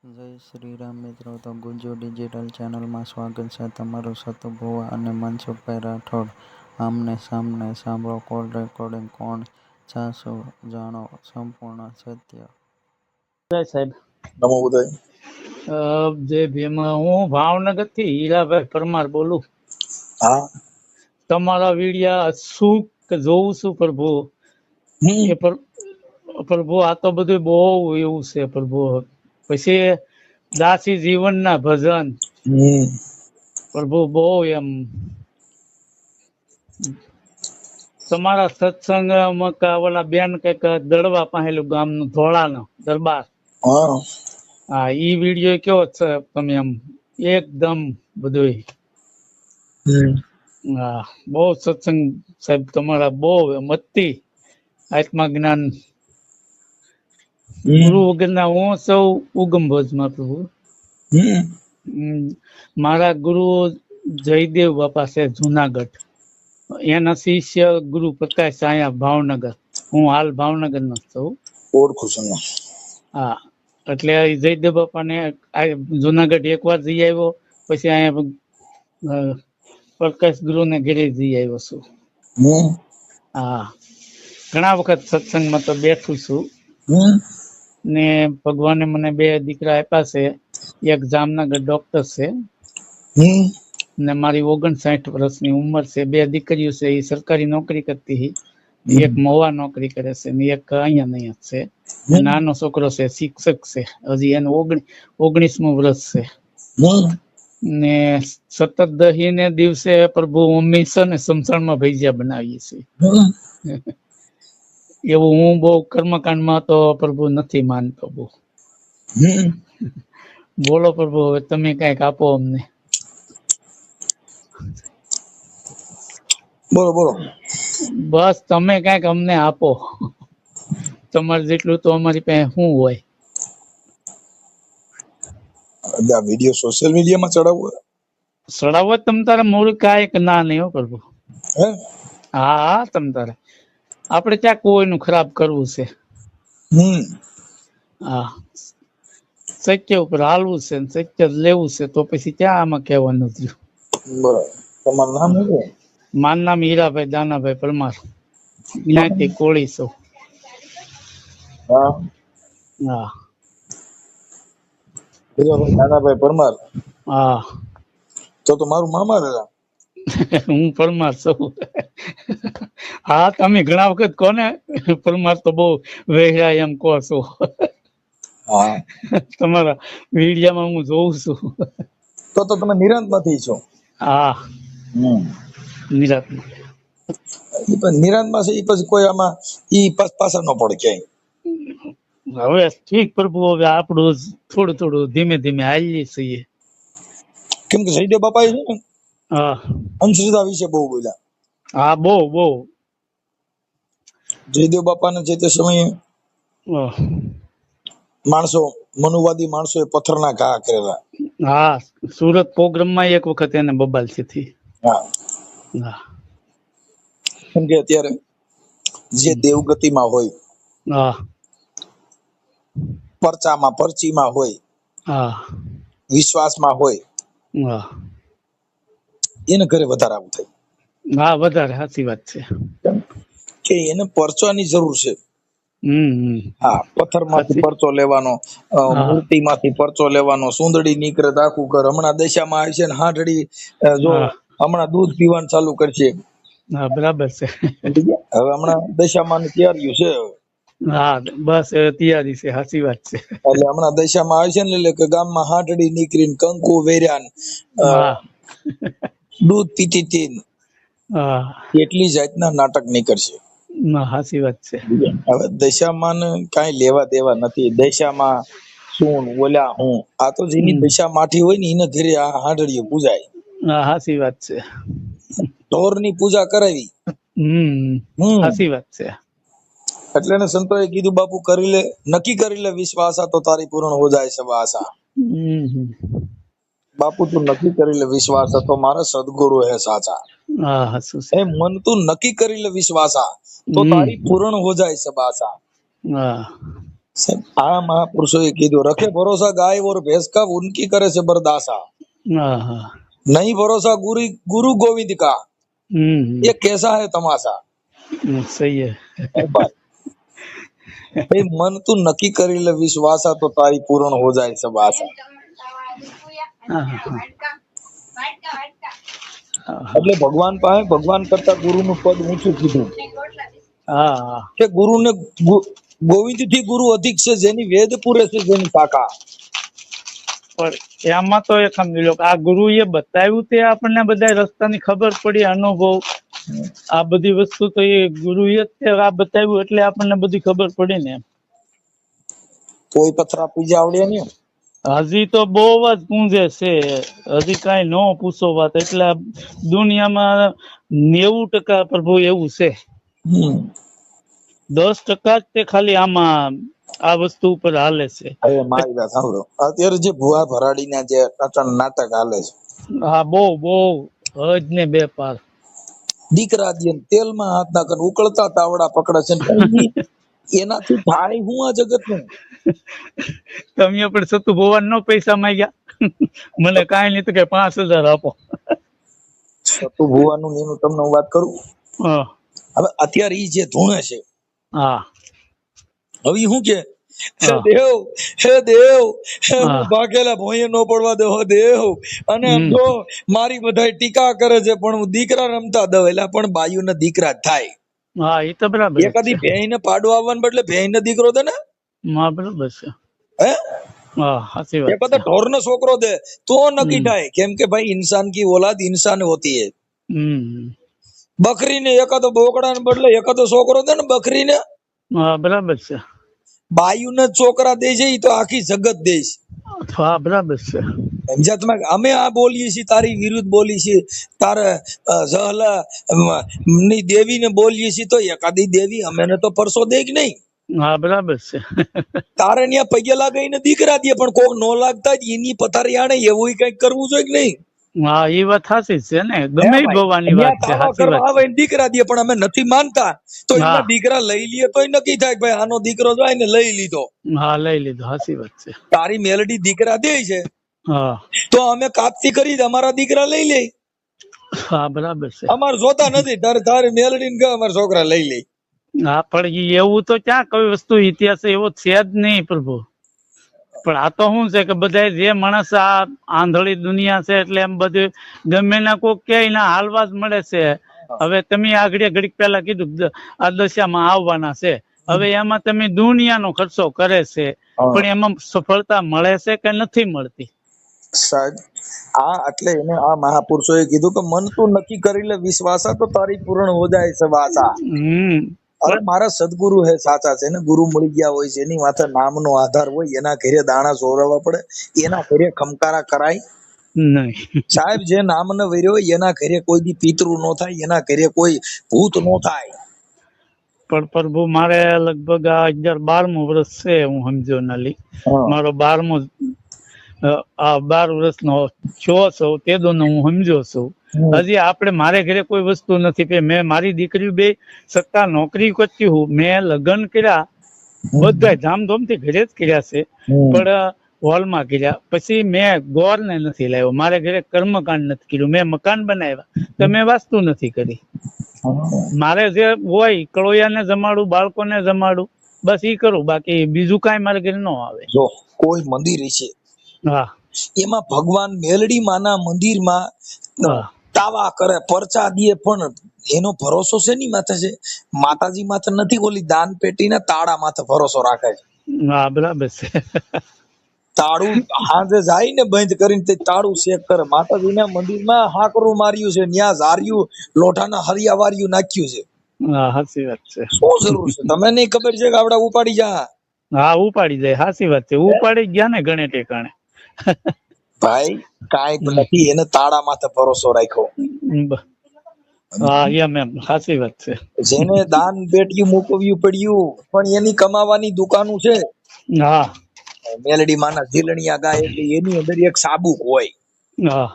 જય શ્રી રામ મિત્રો, તો ગુજ્જુ ડિજિટલ ચેનલમાં સ્વાગત છે તમારું. સતુ ભુવા અને મનસુખભાઈ રાઠોડ આમને સામને. સાંભળો કોલ રેકોર્ડિંગ. કોણ જાશો જાણો સંપૂર્ણ સત્ય. જય સાહેબ. નમો બુધાય. જય ભીમ. હું ભાવનગર થી હીરાભાઈ પરમાર બોલું. હા, તમારા વિડિયા શું જોઉં છું પ્રભુ. એ પ્રભુ આ તો બધું બહુ એવું છે પ્રભુ. પછી દાસી જીવનના ભજન પ્રભુ બહુ એમ તમારા સત્સંગમાં ઓલા બેન કઈક દડવા પાહેલું ગામનું ધોળાનો દરબાર. હા, હા, ઈ વિડીયો કેવો છે તમે એમ એકદમ બધું. હા, બહુ સત્સંગ સાહેબ તમારા બહુ મતી આત્મા જ્ઞાન ગુરુ વગરના હું સૌ ઉગમ ભોજમાં પ્રભુ. મારા ગુરુ જયદેવ બાપા છે જુનાગઢ. એના શિષ્ય ગુરુ પ્રકાશ અહીંયા ભાવનગર. હું હાલ ભાવનગર નો છું. ઓળખું છું. હા, એટલે જયદેવ બાપાને જુનાગઢ એક વાર જઈ આવ્યો, પછી અહીંયા પ્રકાશ ગુરુ ને ઘરે જઈ આવ્યો છું. હા, ઘણા વખત સત્સંગમાં તો બેઠું છું. ને ભગવાને મને બે દીકરા આપ્યા છે. એક જામનગર ડોક્ટર છે ને મારી 59 વર્ષની ઉંમર છે. બે દીકરીઓ છે, એ સરકારી નોકરી કરતી. એક મોવા નોકરી કરે છે ને એક અહીંયા છે. નાનો છોકરો છે, શિક્ષક છે, હજી એનું 19મું વર્ષ છે. ને સતત દહી ને દિવસે પ્રભુ મમ્મી છે ને સમસણમાં ભજીયા બનાવીએ છીએ. એવું હું બહુ કર્મકાંડમાં તો પ્રભુ નથી માનતો બહુ. બોલો પ્રભુ, હવે તમે કઈક આપો અમને. બોલો બોલો. બસ તમે કઈક અમને આપો. તમારે જેટલું તો અમારી પાસે શું હોય. આ વિડિયો સોશિયલ મીડિયામાં ચડાવો તમ તારે મૂળ કાંઈક ના નહીં હો પ્રભુ. હે? હા, તમ તારે આપણે ત્યાં કોઈનું ખરાબ કરવું છે. હા, સત્ય ઉપર હાલવું છે, સત્ય લેવું છે, તો પછી ત્યાં આમાં કહેવાનું થયું. બરાબર. તમારું નામ શું છે? મારું નામ હીરાભાઈ દાનાભાઈ પરમાર, જ્ઞાતિ કોળી છો. હા, હા, હીરાભાઈ દાનાભાઈ પરમાર. હા. તો મારું મામા હતા. હું પરમાર છું. હા, તમે ઘણા વખત કોને પરમાર તો બહુ વહેરા એમ કહો છો. હા, તમારા વિડીયામાં હું જોઉં છું. તો તમે નિરાંતમાંથી છો. હા, નિરાતમાં. નિરાંતમાં છે એ પછી કોઈ આમાં પાછળ ન પડે ક્યાંય. હવે ઠીક પ્રભુ, હવે આપણું થોડું થોડું ધીમે ધીમે હાલીએ છીએ. કેમ કે જયદેવ બાપા છે ને હા, અંધશ્રદ્ધા વિશે બહુ બોલ્યા. હા, બહુ બહુ. જયદેવ બાપાને જે તે સમયે માણસો, મનુવાદી માણસોએ પથ્થરના ઘા કરેલા. હા, સુરત પ્રોગ્રામમાં એક વખત એને બબાલ થી. હા, હા, કેમ કે અત્યારે જે દેવગતિમાં હોય, હા, પરચીમાં હોય, હા, વિશ્વાસમાં હોય, હા, એને ઘરે વધારે આવું થાય. હા, વધારે સાચી વાત છે. કે એને પરચવાની જરૂર છે. હા, પથ્થરમાંથી પરચો લેવાનો, મૂર્તિમાંથી પરચો લેવાનો, સુંદડી નીકળે આખું ઘર. હમણાં દશામાં આવી છે ને હાંડડી, જો હમણાં દૂધ પીવાનું ચાલુ કરશે. હા, બરાબર છે. હવે હમણાં દશામાં તૈયારીઓ છે. હા, બસ તૈયારી છે, સાચી વાત છે. એટલે હમણાં દશામાં આવે છે ને, એટલે કે ગામમાં હાંડડી નીકળીને કંકુ વેર્યા, દૂધ પીતી હતી, એટલી જાતના નાટક નીકળશે. સાચી વાત છે. હવે દશામાં કઈ લેવા દેવા નથી. દશામાં શું ઓલા હું, આ તો જેની દશા માઠી હોય ને એને ઘરે હાંડડીઓ પૂજાય. સાચી વાત છે. ઢોર ની પૂજા કરાવી. સાચી વાત છે. એટલે એને સંતોએ કીધું, બાપુ કરી લે, નક્કી કરી લે વિશ્વાસા, તો તારી પૂર્ણ હો જાય સબ આશા. બાપુ તું નક્કી કરી લે વિશ્વાસ, તો મારા સદગુરુ હે સાચા. મન તું નક્કી કરી લે વિશ્વાસા, તો તારી પૂર્ણ હો જાય સબ આશા. साहब आ महापुरुषों કીધું रखे भरोसा गाय और भैंस का उनकी करे से बरदासा, हाँ हाँ नहीं भरोसा गुरु गुरु गोविंद का, ये कैसा है तमाशा। सही है। भाई मन तू नक्की કરી લે વિશ્વાસા તો તારી પૂર્ણ હો જાય સબ આશા। हाँ, हाँ, એટલે ભગવાન પાસે ભગવાન કરતા ગુરુનું પદ ઊંચું કીધું हाँ हाँ કે ગુરુને ગોવિંદ થી ગુરુ અધિક છે, જેની વેદ પૂરે છે જેની શાખા। પણ એમાં તો એ સમજી લો કે આ ગુરુએ બતાવ્યું તે આપણને બધા રસ્તાની ખબર પડી, અનુભવ, આ બધી વસ્તુ તો એ ગુરુએ જ તે આ બતાવ્યું એટલે આપણને બધી ખબર પડી ને। કોઈ પથરા પૂજા આવડે ને હજી તો બહુ જ પૂંજે છે, હજી કઈ ન પૂછો વાત। એટલે દુનિયામાં 90% પ્રભુ એવું છે, 10% જ તે ખાલી આમાં આ વસ્તુ ઉપર હાલે છે। અરે મારી વાત સાંભળો, અત્યારે જે ભુવા ભરાડીના જે નાટક હાલે છે, હા બહુ બહુ હજ ને બે પાર। દીકરા દે તેલમાં હાથ નાખે ઉકળતા તાવડા પકડે છે, એનાથી થાય હું આ જગત નું। તમે પણ સતુ ભગવાન નો પૈસા માંગ્યા, મને કાંઈ નહીં તો કે 5000 આપો। સતુ ભુવાનું એનું તમને હું વાત કરું, હા હવે અત્યારે ઈ જે ધૂણે છે, હા હવે ઈ શું કે હે હા દેવ હે દેવ હે હું હા ભાગેલા ભોંયે નો પડવા દો દેવ, અને આમ જો મારી બધાય ટીકા કરે છે પણ હું દીકરા રમતા દઉં, એટલે પણ બાયુ ના દીકરા જ થાય। હા એ તો બરાબર એ જ કદી છે, ભેંને પાડો આવવાને બદલે ભેંને દીકરો દે ને, હા બરાબર છે, હે હા સાચી એ વાત કદા છે। ઢોર નો છોકરો દે તો નક્કી થાય, કેમ કે ભાઈ इंसान की औलाद इंसान होती है। બકરીને એકાદો બોકડા ને બદલે એકાદો છોકરો દે ને બકરીને, હા બરાબર છે, બાયુને છોકરા દે છે ઈ તો આખી જગત દે છે। હા બરાબર છે। સમજ્યા તમે? અમે આ બોલીએ છીએ, તારી વિરુદ્ધ બોલી છીએ, તારે જહલા ની દેવી ને બોલીએ છીએ, તો એકાદી દેવી અમે તો પરસો દે કે નહીં? હા બરાબર છે। તારે ત્યાં પગે લાગે ને દીકરા દે, પણ કોક નો લાગતા જ એની પથારી આણે એવું કઈક કરવું જોઈએ કે નહીં? હા એ વાત સાચી છે ને, ગમે ઈ ભવાની વાત છે, તાવા સાચી કરવા વાત આવે છે। ને દીકરા દે, પણ અમે નથી માનતા તો હા એના દીકરા લઈ લઈએ તોય નક્કી થાય કે ભાઈ આનો દીકરો જાય ને લઈ લીધો। હા લઈ લીધો, સાચી વાત છે। તારી મેલડી દીકરા દે છે હા તો અમે કાપતી કરી અમારા દીકરા લઈ લે, હા બરાબર છે। અમારે જોતા નથી, તારી મેલડી ને અમારા છોકરા લઈ લે। હા પણ એવું તો ક્યાં કઈ વસ્તુ ઇતિહાસ એવો છે જ નહીં પ્રભુ। પણ આ તો શું છે કે બધા જે માણસ આ આંધળી દુનિયા છે, એટલે એમ બધું ગમે ના કોક ક્યાંય ના હાલવા જ મળે છે। હવે તમે આગળ ઘડીક પહેલા કીધું આ દશામાં આવવાના છે, હવે એમાં તમે દુનિયાનો ખર્ચો કરે છે, પણ એમાં સફળતા મળે છે કે નથી મળતી? સાહેબ આ એટલે એને આ મહાપુરુષોએ કીધું કે મન તું નક્કી કરી લે વિશ્વાસા તો તારી પૂર્ણ હો જાય સબ આશા। અરે મારા સદગુરુ હે સાચા છે ને, ગુરુ મળી ગયા હોય છે એની માથે નામનો આધાર હોય, એના ઘરે દાણા સોરવા પડે, એના ઘરે ખમકારા કરાય નહીં સાહેબ। જે નામ ને વર્યો એના ઘરે કોઈ દી પિતૃ નો થાય, એના ઘરે કોઈ ભૂત નો થાય। પણ પ્રભુ મારે લગભગ આ 11-12મું વર્ષ છે, હું સમજો નાલી મારો 12મો આ 12 વર્ષનો છો છું, તે દોનો હું સમજો છું। હજી આપણે મારે ઘરે કોઈ વસ્તુ નથી કે મેં મારી દીકરી બે સત્તા નોકરી કરતી હું, મેં લગ્ન કર્યા બધા ધામધૂમથી ઘરે જ કર્યા છે, પણ હોલમાં કર્યા। પછી મેં ગોરને નથી લાવ્યો, મારે ઘરે કર્મકાંડ નથી કર્યું, મેં મકાન બનાવ્યા તો મેં વાસ્તુ નથી કરી। મારે જે હોય કળોયાને જમાડું, બાળકોને જમાડું, બસ ઈ કરું, બાકી બીજું કાંઈ મારે ઘરે ન આવે। જો કોઈ મંદિર છે હા એમાં ભગવાન મેલડી માના મંદિરમાં હા તાવા કરે, પરચા દે, પણ એનો ભરોસો શેની માથે છે? માતાજી માથે નથી, ઓલી દાન પેટીના તાળા માથે ભરોસો રાખે છે। હા બરાબર છે। તાળું હાજે જાય ને બંધ કરીને તે તાળું ચેક કરે, માતાજીના મંદિરમાં હાકરું માર્યું છે, ન્યા ઝાર્યું લોઢાના હરિયા વાર્યું નાખ્યું છે, હા સાચી વાત છે। શું જરૂર છે? તમે નહીં ખબર છે કે આપડા ઉપાડી જા? હા ઉપાડી જાય, સાચી વાત છે, ઉપાડી ગયા ને ગણે ટેકાણે। ભાઈ કાંઈ નથી, એને તાળા માથે ભરોસો રાખ્યો। હા એમ સાચી વાત છે। જેને દાન પેટીયું મૂકવ્યું પડ્યું, પણ એની કમાવાની દુકાનું છે। હા મેલડી માના ઝીલણિયા ગાય એટલે એની અંદર એક સાબુક હોય, હા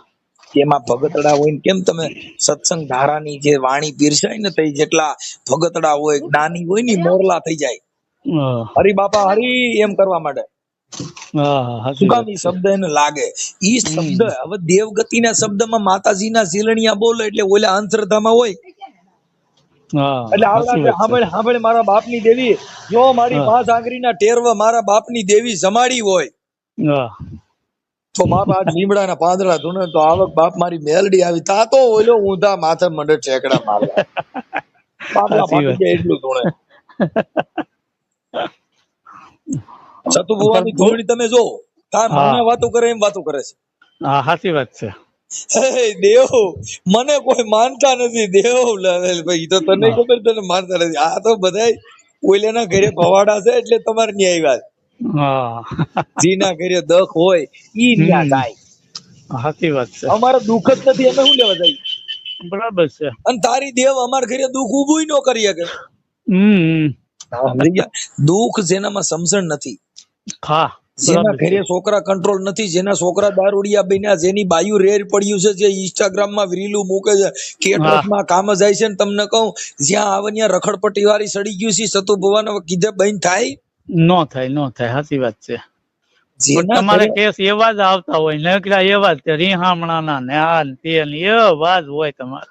તેમાં ભગતડા હોય ને, કેમ તમે સત્સંગ ધારાની જે વાણી પીરસાય ને, તે જેટલા ભગતડા હોય જ્ઞાની હોય ને મોરલા થઈ જાય। હા હરી બાપા હરી એમ કરવા માટે. હા શું સાચી કામ વાત ઈ છે. શબ્દ એને લાગે? ઈ શબ્દ હમ હવે દેવગતિના શબ્દમાં માતાજીના ઝીલણિયા બોલે એટલે ઓલા અંતરધામાં હોય હા એટલે આવડા સાચી કે વાત છે. સાંભળ સાંભળ મારા બાપની દેવી, જો મારી હા 5 આંગળીના ટેરવા મારા બાપની દેવી જમાડી હોય હા તો બાપ આજ લીમડાના પાંદડા ધૂણે તો આવક બાપ મારી મેલડી આવી તા તો ઓલો ઊંધા માથે મંડે ઠેકડા મારવા, બાપલા સાચી ફાટી વાત જાય છે. એટલું ધૂણે. સતુ ભુવાની પ્રભુ ધૂળણી તમે જો તા હા માણા વાતો કરે એમ વાતો કરે છે. હા સાચી વાત છે. હે દેવ, મને કોઈ માનતા નથી દેવ. ભાઈ ઈ તો તને હા ખબર, તને માનતા નથી. આ તો બધાય ઓઈલેના ઘરે ભવાડા છે એટલે તમારે ન્યા આવ્યા. હા જીના ઘરે દખ હોય ઈ ન્યા હમ જાય. સાચી વાત છે. અમારે દુઃખ જ નથી, અમે શું લેવા જાય? બરાબર છે. અને તારી દેવ અમારા ઘરે દુઃખ ઉભું ન કરી શકે. હમ સમજી ગયા? દુઃખ જેનામાં સમજણ નથી, હા જેના બરાબર છે. ઘરે છોકરા કંટ્રોલ નથી, જેના છોકરા દારૂડિયા બન્યા, જેની બાયુ રેર પડ્યું છે, જે ઇન્સ્ટાગ્રામ માં રીલું મૂકે છે, હા કેટરસમાં કામ જાય છે, ને તમને કહું જ્યાં આવે ત્યાં રખડપટ્ટી વાળી સડી ગયું છે. સતુ ભુવાને કીધે બંધ થાય? નો થાય નો થાય, સાચી વાત છે. પણ જેના તમારે ઘરે કેસ એવા જ આવતા હોય, નકરા એવા જ રીહામણાના ને આ ને તે ને એવા જ હોય તમારે.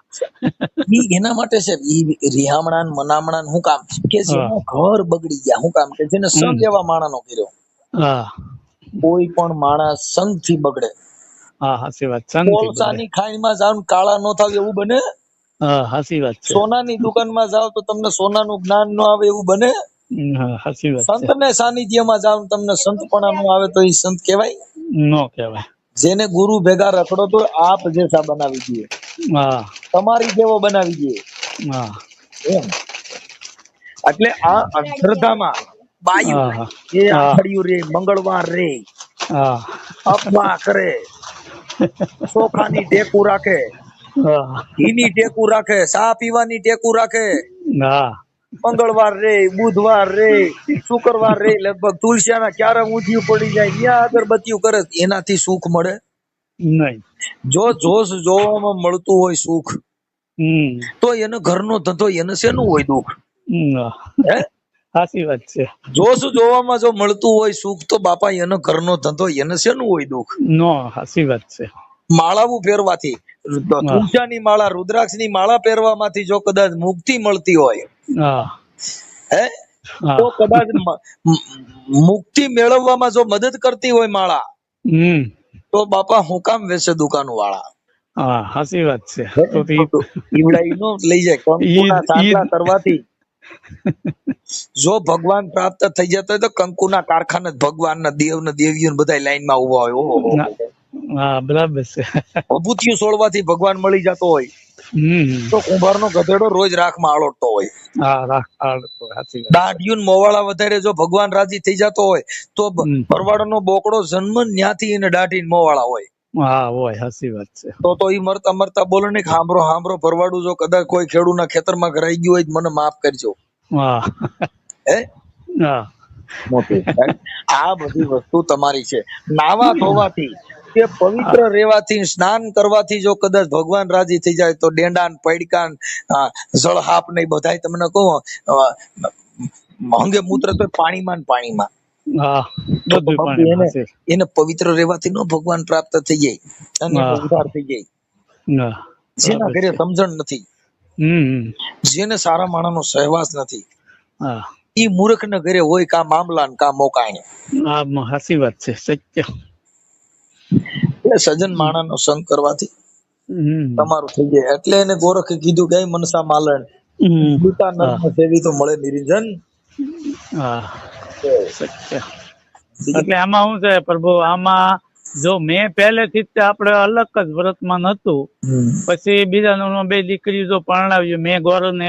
એના માટે છે ઈ રિહામણાન મનામણાન શું કામ કે હા જેના ઘર બગડી ગયા, શું કામ કે જેને સંગ હમ એવા માણાનો કર્યો. હા કોઈ પણ માણસ સંગ થી બગડે. હા સાચી વાત, શાંતિ બગડે. કોલસાની ખાણીમાં જાવ કાળા નો થાવ એવું બને? હા સાચી વાત છે. સોનાની દુકાનમાં જાવ તો તમને સોનાનું જ્ઞાન ન આવે એવું બને? હા સાચી વાત છે. સંતને સાનિધ્યમાં જાવ તમને સંતપણા નો આવે તો એ સંત કહેવાય? નો કહેવાય. જેને ગુરુ ભેગા રખડો તો આપ જેસા બનાવી દે, હા તમારી જેવો બનાવી દે હા એમ. એટલે આ અંતરધામાં બાયુ હા એ હા આખડિયું રે, મંગળવાર રે, હા અફવા કરે, ચોખાની ટેકું રાખે, હા ઘીની ટેકું રાખે, ચા પીવાની ટેકું રાખે, હા મંગળવાર રે, બુધવાર રે, શુક્રવાર રે, લગભગ તુલસિયાના ક્યારે ઊંધિયું પડી જાય ત્યાં અગરબત્તીઓ કરે. એનાથી સુખ મળે? નહીં. જો જોશ જોવામાં મળતું હોય સુખ હમ તો એને ઘરનો ધંધો, એને શેનું હોય દુઃખ? હે? સાચી વાત છે. જોશ જોવામાં જો મળતું હોય સુખ તો બાપા એનો ઘરનો ધંધો, એને શેનું હોય દુઃખ? નો સાચી વાત છે. માળાવું પહેરવાથી, હા તુલસાની માળા, રુદ્રાક્ષની માળા પહેરવામાંથી જો કદાચ મુક્તિ મળતી હોય, હા હે, તો હા કદાચ મુક્તિ મેળવવામાં જો મદદ કરતી હોય માળા, હમ તો બાપા હું કામ વેચે દુકાન વાળા? હા સાચી વાત છે. તો ઈવડાઈ નો લઈ જાય. ઈદ કંકુના ઈદ સાંકળા કરવાથી જો ભગવાન પ્રાપ્ત થઈ જતો હોય તો કંકુના કારખાને ભગવાનના દેવને દેવીઓ બધા લાઈનમાં ઉભા હોય. ના, હા બરાબર છે. ભભૂતિયું સોળવાથી ભગવાન મળી જતો હોય હમ તો કુંભારનો ગધેડો રોજ રાખમાં આળોટતો હોય. હા સાચી વાત છે. દાઢિયું ને મોવાળા વધારે જો ભગવાન રાજી થઈ જતો હોય તો હમ ભરવાડનો બોકડો જન્મ ન્યાથી એને દાઢી ને મોવાળા હોય. હા હોય, સાચી વાત છે. તો ઈ મરતા મરતા બોલે ને, હાંભરો હાંભરો ભરવાડું, જો કદાચ કોઈ ખેડૂના ખેતરમાં ઘરાઈ ગયું હોય મને માફ કરજો. હા હે હા મોટી આ બધી વસ્તુ તમારી છે. નાવા ધોવાથી કે પવિત્ર હા રહેવાથી, સ્નાન કરવાથી જો કદાચ ભગવાન રાજી થઈ જાય તો ડેંડાન પૈડકાન જળહાપ ને બધાય તમને કહું અંગે મૂત્ર તો પાણીમાં ને પાણીમાં. હા તો બધું બાપુ પાણીમાં હશે. એને પવિત્ર રહેવાથી નો ભગવાન પ્રાપ્ત થઈ જાય અને એનો હા ઉદ્ધાર થઈ જાય. હા જેના બરાબર ઘરે છે. સમજણ નથી, હમ જેને સારા માણસનો સહવાસ નથી, હા ઈ મૂર્ખ ના ઘરે હોય કા મામલા ને કા મોકાય. હા સાચી વાત છે, સત્ય. એટલે સજ્જન માણસ નો સંગ કરવાથી હમ તમારું થઈ જાય. એટલે એને ગોરખે કીધું કે મનસા માલણ હમ ગીતા હા નર્મ સેવી તો મળે નિરંજન. હા સત્ય. એટલે આમાં શું છે પ્રભુ, આમાં જો મેં પહેલેથી જ આપણે અલગ જ વ્રતમાં નતું, પછી બીજા બે દીકરી જો પરણાવ્યું, મેં ગોરને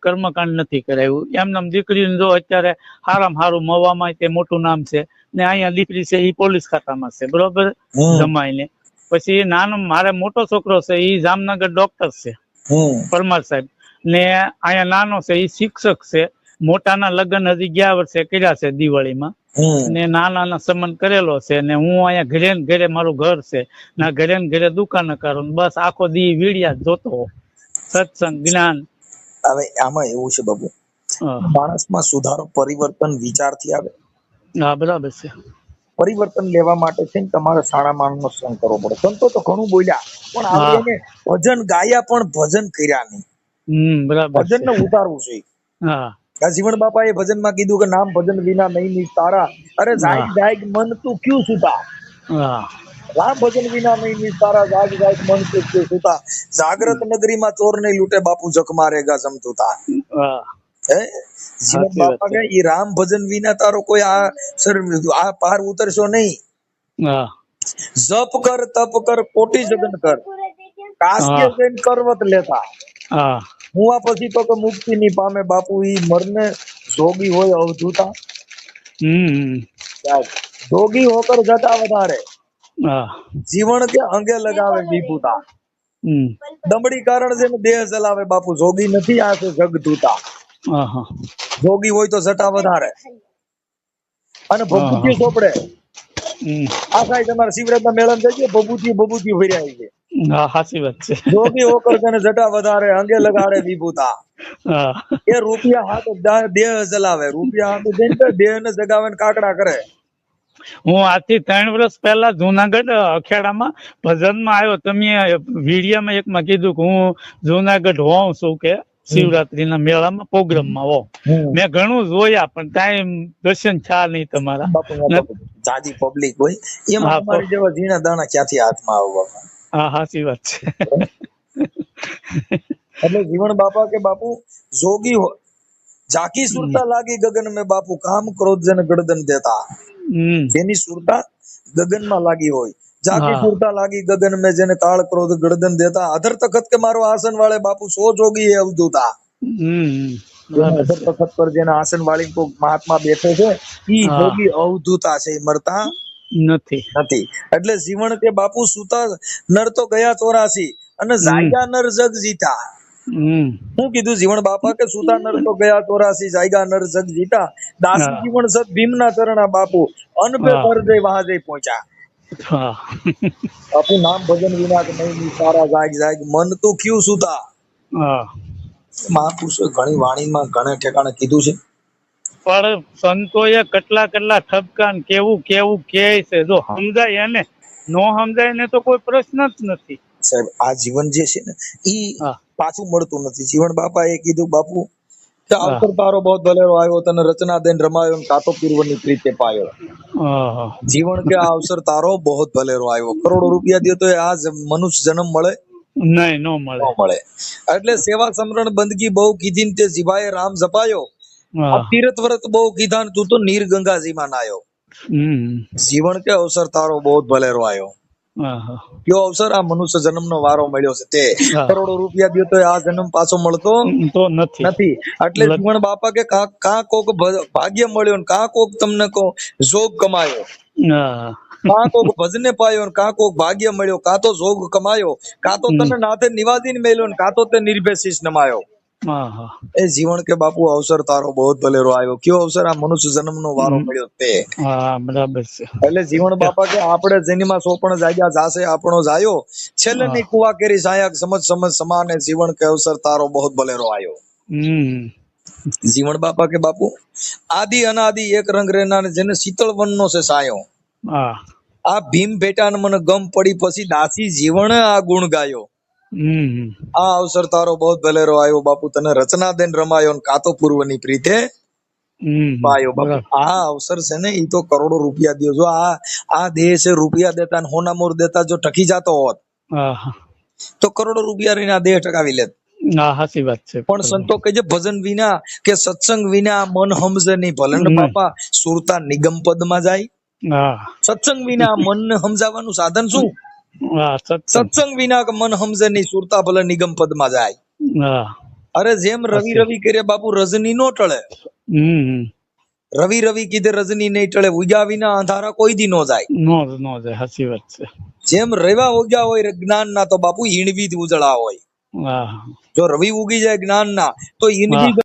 કર્મકાંડ નથી કરાવ્યું. એમને દીકરીને જો અત્યારે હારામાં હારું મવામાં તે મોટું નામ છે ને, અહીંયા દીકરી છે એ પોલીસ ખાતામાં છે, બરોબર, જમાઈને. પછી નાનો મારે મોટો છોકરો છે એ જામનગર ડોક્ટર છે, પરમાર સાહેબ. ને અહીંયા નાનો છે એ શિક્ષક છે. મોટાના લગ્ન હજી ગયા વર્ષે કર્યા છે દિવાળીમાં, ને નાના સંબંધ કરેલો છે. ને હું અહીંયા ઘરે ને ઘરે મારું ઘર છે, ના ઘરે ને ઘરે દુકાન કરું, બસ આખો દી વીડિયા જોતો, સત્સંગ જ્ઞાન. હવે આમાં એવું છે બાબુ, હા માણસમાં સુધારો પરિવર્તન વિચારથી આવે. હા બરાબર છે. પરિવર્તન લેવા માટે છે ને તમારે સારા માણસનો સંગ કરવો પડે. સંતો તો ઘણું બોલ્યા, પણ આપણે હા એને ભજન ગાયા પણ ભજન કર્યા નહીં. બરાબર ભજન છે. ને ઉતારવું છે. હા આ જીવન બાપા એ ભજનમાં કીધું કે નામ ભજન વિના નહીં નિસ્તારા. અરે હા જાગ જાગ મન તું ક્યું સુતા. હા રામ ભજન વિના નહીં નિસ્તારા, જાગ જાગ મન તું ક્યું સુતા. જાગ્રત નગરીમાં ચોર નહીં લૂટે, બાપુ જખ મારેગા જમતુતા. હા હે જીવન સાચી વાત બાપા છે. કે ઈ રામ ભજન વિના તારો કોઈ આ પાર ઉતરશો નહીં. હા જપ કર તપ કર કોટી જગન કર, કાશ્ય હા જૈન કરવત લેતા. હા હુઆ પછી તો કે મુક્તિ ની પામે, બાપુ ઈ મરને જોગી હોય અવધૂતા. હમ જોગી હોકર જટા વધારે, હા જીવન કે અંગે લગાવે વિભૂતા. હમ દમડી કારણ છે ને દેહ ચલાવે, બાપુ જોગી નથી આ છે જગ ધૂતા. હા હા જોગી હોય તો જટા વધારે અને હા ભભૂતિ ચોપડે. હમ આ સાહેબ તમારે શિવરાજના મેળામાં થઈ ગયો, ભભૂતિ ફર્યા છે. હા સાચી વાત છે. જોગી હોકર છે ને જટા વધારે, અંગે લગાડે વિભૂતા. હા એ રૂપિયા હાથ દેહ ચલાવે, રૂપિયા હાથ જઈને દેહ ને જગાવે ને કાકડા કરે. હું આજથી 3 વર્ષ પહેલા જુનાગઢ અખેડામાં ભજનમાં આવ્યો. તમે વિડીયામાં એકમાં કીધું કે હું જુનાગઢ હોઉં છું કે શિવરાત્રીના મેળામાં પ્રોગ્રામમાં હોઉં. મેં ઘણું જોયા પણ કાંઈ દર્શન થયા નહીં તમારા. બાપુ તો જાજી પબ્લિક હોય, એમાં હા અમારી જેવા ઝીણા દાણા ક્યાંથી હાથમાં આવે બાપા. હા સાચી વાત છે. એટલે જીવન બાપા કે બાપુ જોગી હો જાકી સુરતા લાગી ગગન में, બાપુ કામ ક્રોધ જન ગડદન દેતા. જેની સુરતા ગગનમાં લાગી હોય, જાકી હા સુરતા લાગી ગગન में, જેને કાળ ક્રોધ ગડદન દેતા. અધર તખત કે મારો આસન વાળે, બાપુ સો જોગી હે અવધૂતા. જેને બરાબર અધર છે. તખત પર જેના આસન વાળી કો મહાત્મા બેઠો છે, ઈ હા જોગી અવધૂતા છે, મરતા નથી. નથી. એટલે જીવન કે બાપુ સુતા નર તો ગયા 84, અને હમ જાગ્યા નર જગ જીતા. હમ શું કીધું જીવન બાપા કે સુતા નર તો ગયા 84, જાગ્યા નર જગ જીતા. દાસી હા જીવન સત ભીમના ચરણા, બાપુ અન પે હા પર દે વહાં જઈ પહોંચ્યા. હા બાપુ નામ ભજન વિના કે નહીં નિસારા, જાગ જાગ મન તું ક્યું સુતા. હા મહાપુરુષોએ ઘણી વાણીમાં ઘણા ઠેકાણે કીધું છે. પણ સંતોએ કેટલા કેટલા ઠપકા ને કેવું કેવું કે છે, જો સમજાય એને, નો સમજાય ને તો કોઈ પ્રશ્ન જ નથી. સાહેબ આ જીવન જે છે ને, ઈ હા પાછું મળતું નથી. જીવન બાપા એ કીધું, બાપુ કે હા અવસર તારો બહુ ભલેરો આવ્યો, તને રચના દેન રમાયો, ને કાતો પૂર્વની પ્રીતે પાયો. હા જીવન કે આ અવસર તારો બહુ ભલેરો આવ્યો. કરોડો રૂપિયા દે તો આ મનુષ્ય જન્મ મળે નહીં, નો ન મળે. મળે. એટલે સેવા સમરણ બંદગી બહુ કીધી ને તે જીવાએ રામ જપાયો. આ હા તીરથ વ્રત બહુ કીધા ને તું તો નીર ગંગાજીમાં નાયો. જીવન કે અવસર તારો બહુ ભલેરો આવ્યો. હા હા કયો અવસર? આ મનુષ્ય જન્મનો વારો મળ્યો છે તે. હા કરોડો રૂપિયા દે તો આ જન્મ પાછો મળતો તો નથી. નથી. એટલે જીવન બાપા કે કા કોક ભાગ્ય મળ્યો ને કા કોક તમને કો જોગ કમાયો. હા કા કોક ભજને પાયો ને કા કોક ભાગ્ય મળ્યો, કા તો જોગ કમાયો, કા તો તને નાથે નિવાજીને મેલ્યો ને કા તો તે નિર્ભય શીશ નમાયો. હા હા એ જીવન કે બાપુ અવસર તારો બહુ ભલેરો આવ્યો. કયો અવસર? આ મનુષ્ય જન્મનો વારો મળ્યો તે. હા બરાબર છે. એટલે જીવન બાપા કે આપણે જેનીમાં સોપણ જાગ્યા જાશે આપણો જાયો, છેલ્લે ની કુવા કેરી સાયક સમજ સમજ સમાને. જીવન કે અવસર તારો બહુ ભલેરો આવ્યો. જીવન બાપા કે બાપુ આદિ અનાદિ એક રંગ રેના, જેને શીતળ વનનો છે સાયો. હા આ ભીમ ભેટાને મને ગમ પડી, પછી દાસી જીવન આ ગુણ ગાયો. આ અવસર તારો બહુ ભલેરો આવ્યો, બાપુ તને રચના દેન રમાયો, ને કાતો પૂર્વની પ્રીતે પાયો. બાપુ બરાબર. આ અવસર છે ને, ઈ તો કરોડો રૂપિયા દો. જો આ દેશ રૂપિયા દેતા ને હોના મોર દેતા જો ટકી જતો હોત, હા તો કરોડો રૂપિયા રહીને આ દેહ ટકાવી લેત. હા સાચી વાત છે. પણ સંતો કે જે ભજન વિના કે સત્સંગ વિના મન સમજે નહીં. ભલે ને નહીં. બાપા સુરતા નિગમ પદમાં જાય, હા સત્સંગ વિના મનને સમજાવવાનું સાધન શું? હા સત્સંગ. સત્સંગ વિના મન સમજે નહીં, સુરતા ભલે નિગમ પદમાં જાય. હા અરે જેમ રવિ સાચી. રવિ કરે બાપુ, રજની નો ટળે. રવિ રવિ કીધે રજની નહીં ટળે. ઉગ્યા વિના અંધારા કોઈ દી નો જાય. નો જાય. સાચી વાત છે. જેમ રેવા ઉગ્યા હોય જ્ઞાન ના, તો બાપુ ઈણવી જ ઉજળા હોય. હા જો રવિ ઉગી જાય જ્ઞાન ના, તો હા ઈણવી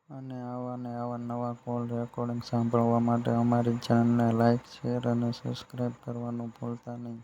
અને આવા ને આવા નવા કોલ રેકોર્ડિંગ સાંભળવા માટે અમારી ચેનલને લાઇક, શેર અને સબસ્ક્રાઇબ કરવાનું ભૂલતા નહીં.